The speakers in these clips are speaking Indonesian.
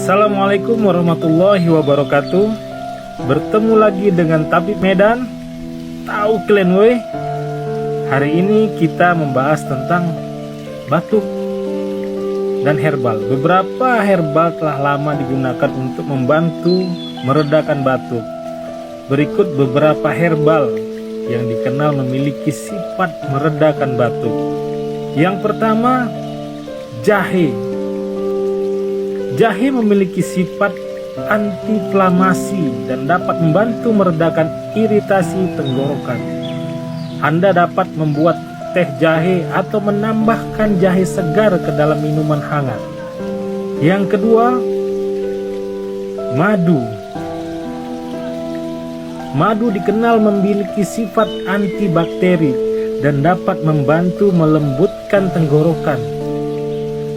Assalamualaikum warahmatullahi wabarakatuh. Bertemu lagi dengan Tabib Medan. Tahu kalian weh? Hari ini kita membahas tentang batuk dan herbal. Beberapa herbal telah lama digunakan untuk membantu meredakan batuk. Berikut beberapa herbal yang dikenal memiliki sifat meredakan batuk. Yang pertama, jahe. Jahe memiliki sifat antiinflamasi dan dapat membantu meredakan iritasi tenggorokan. Anda dapat membuat teh jahe atau menambahkan jahe segar ke dalam minuman hangat. Yang kedua, madu. Madu dikenal memiliki sifat antibakteri dan dapat membantu melembutkan tenggorokan.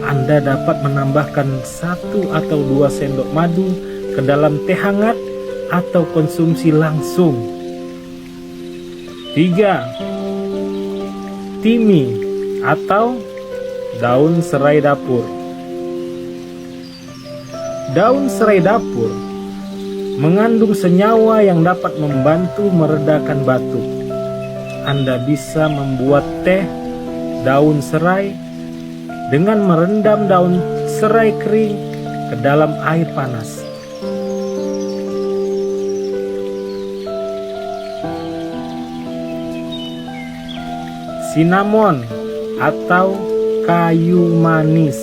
Anda dapat menambahkan 1 atau 2 sendok madu ke dalam teh hangat atau konsumsi langsung. 3. Timi atau daun serai dapur. Daun serai dapur mengandung senyawa yang dapat membantu meredakan batuk. Anda bisa membuat teh daun serai dengan merendam daun serai kering ke dalam air panas. Cinnamon atau kayu manis.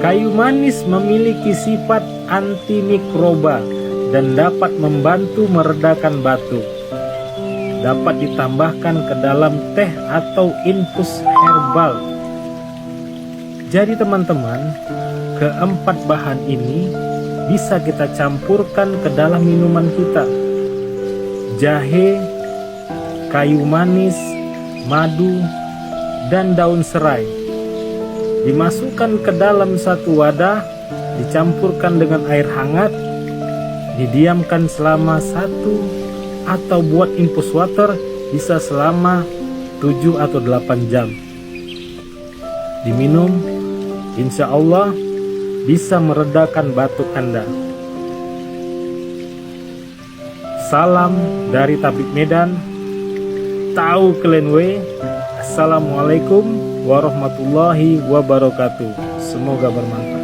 Kayu manis memiliki sifat antimikroba dan dapat membantu meredakan batuk. Dapat ditambahkan ke dalam teh atau infus herbal. Jadi teman-teman, keempat bahan ini bisa kita campurkan ke dalam minuman kita. Jahe, kayu manis, madu, dan daun serai. Dimasukkan ke dalam satu wadah, dicampurkan dengan air hangat, didiamkan selama 1 atau buat infus water bisa selama 7 atau 8 jam. Diminum, insya Allah bisa meredakan batuk Anda. Salam dari Tabib Medan. Tahu kalian we. Assalamualaikum warahmatullahi wabarakatuh. Semoga bermanfaat.